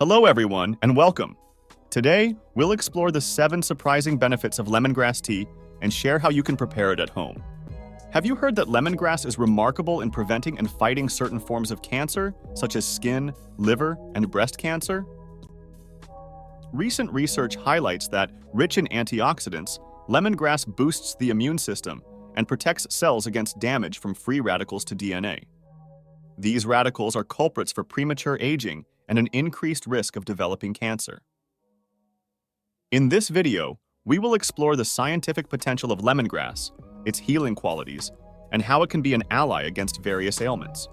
Hello everyone, and welcome. Today, we'll explore the 7 surprising benefits of lemongrass tea and share how you can prepare it at home. Have you heard that lemongrass is remarkable in preventing and fighting certain forms of cancer, such as skin, liver, and breast cancer? Recent research highlights that, rich in antioxidants, lemongrass boosts the immune system and protects cells against damage from free radicals to DNA. These radicals are culprits for premature aging and an increased risk of developing cancer. In this video, we will explore the scientific potential of lemongrass, its healing qualities, and how it can be an ally against various ailments.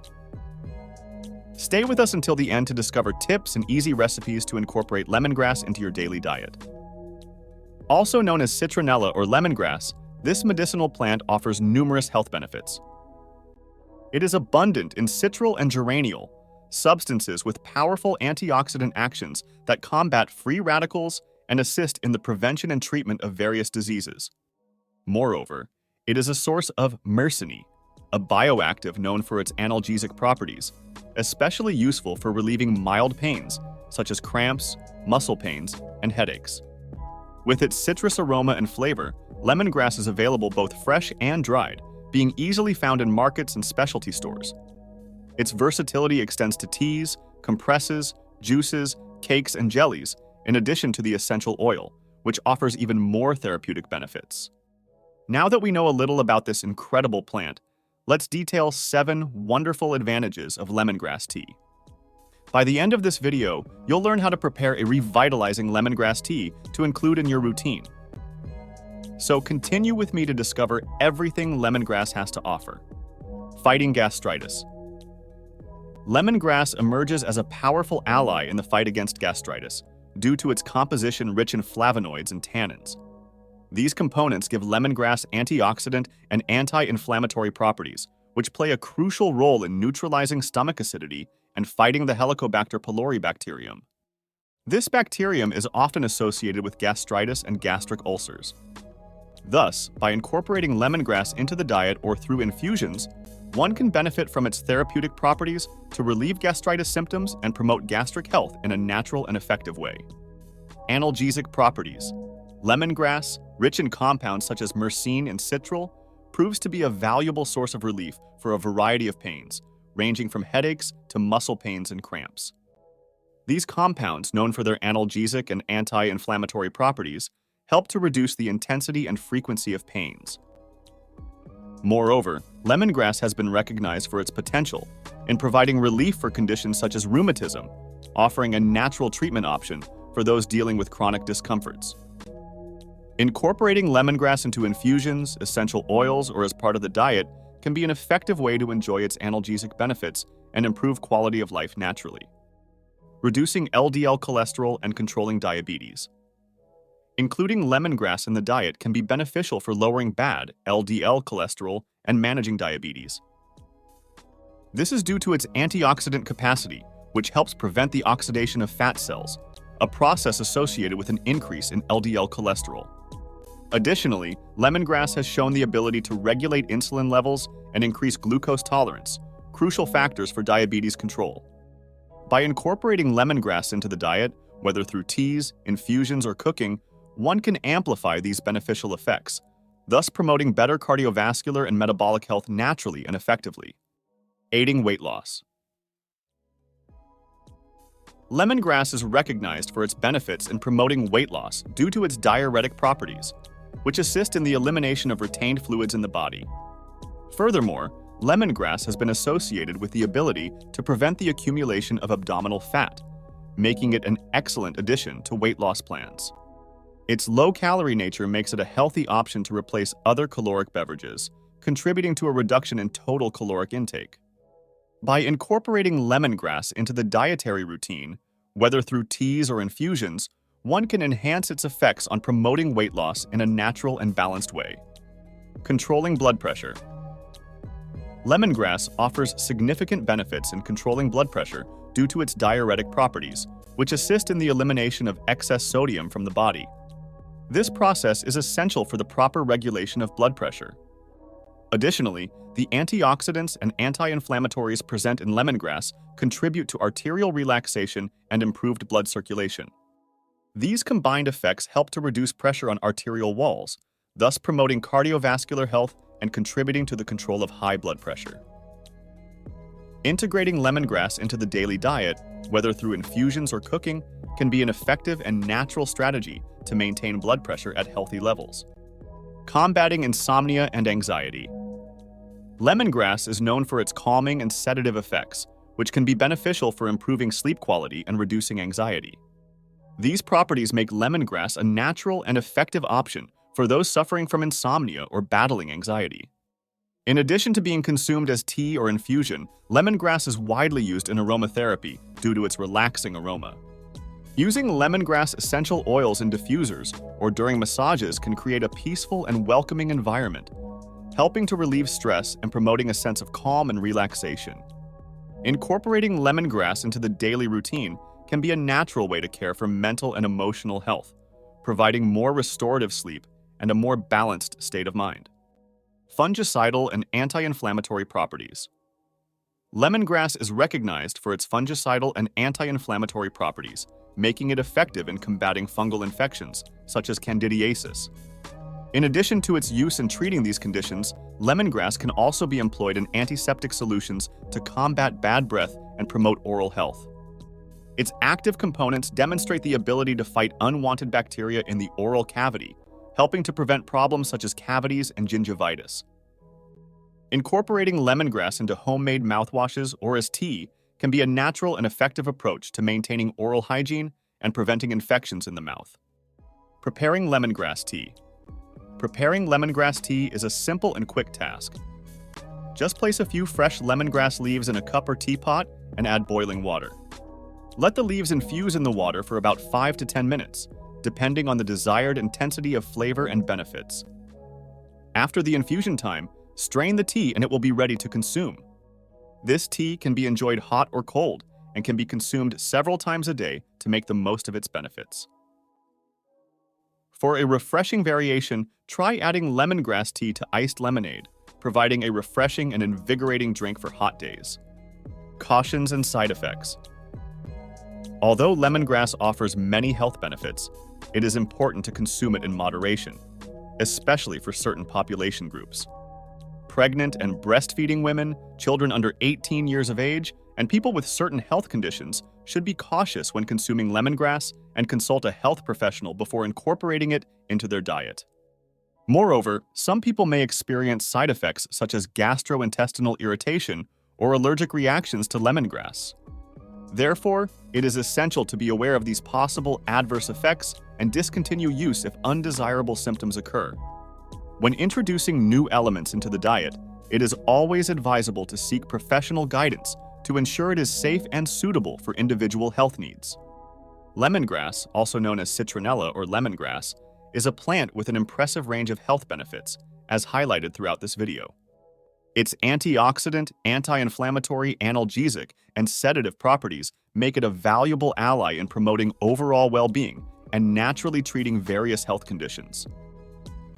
Stay with us until the end to discover tips and easy recipes to incorporate lemongrass into your daily diet. Also known as citronella or lemongrass, this medicinal plant offers numerous health benefits. It is abundant in citral and geraniol, substances with powerful antioxidant actions that combat free radicals and assist in the prevention and treatment of various diseases. Moreover, it is a source of myrcene, a bioactive known for its analgesic properties, especially useful for relieving mild pains such as cramps, muscle pains, and headaches. With its citrus aroma and flavor, lemongrass is available both fresh and dried, being easily found in markets and specialty stores. Its versatility extends to teas, compresses, juices, cakes, and jellies, in addition to the essential oil, which offers even more therapeutic benefits. Now that we know a little about this incredible plant, let's detail 7 wonderful advantages of lemongrass tea. By the end of this video, you'll learn how to prepare a revitalizing lemongrass tea to include in your routine. So continue with me to discover everything lemongrass has to offer. Fighting gastritis. Lemongrass emerges as a powerful ally in the fight against gastritis due to its composition rich in flavonoids and tannins. These components give lemongrass antioxidant and anti-inflammatory properties, which play a crucial role in neutralizing stomach acidity and fighting the Helicobacter pylori bacterium. This bacterium is often associated with gastritis and gastric ulcers. Thus, by incorporating lemongrass into the diet or through infusions, one can benefit from its therapeutic properties to relieve gastritis symptoms and promote gastric health in a natural and effective way. Analgesic properties. Lemongrass, rich in compounds such as myrcene and citral, proves to be a valuable source of relief for a variety of pains, ranging from headaches to muscle pains and cramps. These compounds, known for their analgesic and anti-inflammatory properties, help to reduce the intensity and frequency of pains. Moreover, lemongrass has been recognized for its potential in providing relief for conditions such as rheumatism, offering a natural treatment option for those dealing with chronic discomforts. Incorporating lemongrass into infusions, essential oils, or as part of the diet can be an effective way to enjoy its analgesic benefits and improve quality of life naturally. Reducing LDL cholesterol and controlling diabetes. Including lemongrass in the diet can be beneficial for lowering bad LDL cholesterol and managing diabetes. This is due to its antioxidant capacity, which helps prevent the oxidation of fat cells, a process associated with an increase in LDL cholesterol. Additionally, lemongrass has shown the ability to regulate insulin levels and increase glucose tolerance, crucial factors for diabetes control. By incorporating lemongrass into the diet, whether through teas, infusions, or cooking, one can amplify these beneficial effects, thus promoting better cardiovascular and metabolic health naturally and effectively. Aiding weight loss. Lemongrass is recognized for its benefits in promoting weight loss due to its diuretic properties, which assist in the elimination of retained fluids in the body. Furthermore, lemongrass has been associated with the ability to prevent the accumulation of abdominal fat, making it an excellent addition to weight loss plans. Its low-calorie nature makes it a healthy option to replace other caloric beverages, contributing to a reduction in total caloric intake. By incorporating lemongrass into the dietary routine, whether through teas or infusions, one can enhance its effects on promoting weight loss in a natural and balanced way. Controlling blood pressure. Lemongrass offers significant benefits in controlling blood pressure due to its diuretic properties, which assist in the elimination of excess sodium from the body. This process is essential for the proper regulation of blood pressure. Additionally, the antioxidants and anti-inflammatories present in lemongrass contribute to arterial relaxation and improved blood circulation. These combined effects help to reduce pressure on arterial walls, thus promoting cardiovascular health and contributing to the control of high blood pressure. Integrating lemongrass into the daily diet, whether through infusions or cooking, can be an effective and natural strategy to maintain blood pressure at healthy levels. Combating insomnia and anxiety. Lemongrass is known for its calming and sedative effects, which can be beneficial for improving sleep quality and reducing anxiety. These properties make lemongrass a natural and effective option for those suffering from insomnia or battling anxiety. In addition to being consumed as tea or infusion, lemongrass is widely used in aromatherapy due to its relaxing aroma. Using lemongrass essential oils in diffusers or during massages can create a peaceful and welcoming environment, helping to relieve stress and promoting a sense of calm and relaxation. Incorporating lemongrass into the daily routine can be a natural way to care for mental and emotional health, providing more restorative sleep and a more balanced state of mind. Fungicidal and anti-inflammatory properties. Lemongrass is recognized for its fungicidal and anti-inflammatory properties, making it effective in combating fungal infections, such as candidiasis. In addition to its use in treating these conditions, lemongrass can also be employed in antiseptic solutions to combat bad breath and promote oral health. Its active components demonstrate the ability to fight unwanted bacteria in the oral cavity, helping to prevent problems such as cavities and gingivitis. Incorporating lemongrass into homemade mouthwashes or as tea can be a natural and effective approach to maintaining oral hygiene and preventing infections in the mouth. Preparing lemongrass tea. Preparing lemongrass tea is a simple and quick task. Just place a few fresh lemongrass leaves in a cup or teapot and add boiling water. Let the leaves infuse in the water for about 5 to 10 minutes, depending on the desired intensity of flavor and benefits. After the infusion time, strain the tea and it will be ready to consume. This tea can be enjoyed hot or cold and can be consumed several times a day to make the most of its benefits. For a refreshing variation, try adding lemongrass tea to iced lemonade, providing a refreshing and invigorating drink for hot days. Cautions and side effects. Although lemongrass offers many health benefits, it is important to consume it in moderation, especially for certain population groups. Pregnant and breastfeeding women, children under 18 years of age, and people with certain health conditions should be cautious when consuming lemongrass and consult a health professional before incorporating it into their diet. Moreover, some people may experience side effects such as gastrointestinal irritation or allergic reactions to lemongrass. Therefore, it is essential to be aware of these possible adverse effects and discontinue use if undesirable symptoms occur. When introducing new elements into the diet, it is always advisable to seek professional guidance to ensure it is safe and suitable for individual health needs. Lemongrass, also known as citronella or lemongrass, is a plant with an impressive range of health benefits, as highlighted throughout this video. Its antioxidant, anti-inflammatory, analgesic, and sedative properties make it a valuable ally in promoting overall well-being and naturally treating various health conditions.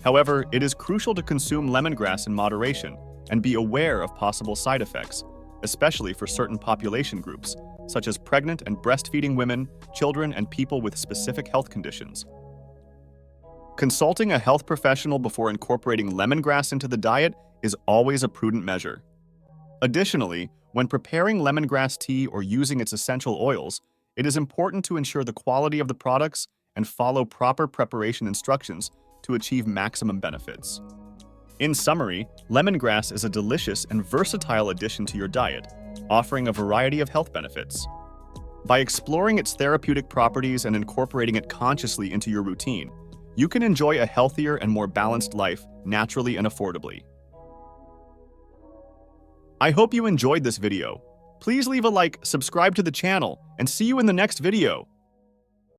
However, it is crucial to consume lemongrass in moderation and be aware of possible side effects, especially for certain population groups, such as pregnant and breastfeeding women, children, and people with specific health conditions. Consulting a health professional before incorporating lemongrass into the diet is always a prudent measure. Additionally, when preparing lemongrass tea or using its essential oils, it is important to ensure the quality of the products and follow proper preparation instructions to achieve maximum benefits. In summary, lemongrass is a delicious and versatile addition to your diet, offering a variety of health benefits. By exploring its therapeutic properties and incorporating it consciously into your routine, you can enjoy a healthier and more balanced life naturally and affordably. I hope you enjoyed this video. Please leave a like, subscribe to the channel, and see you in the next video.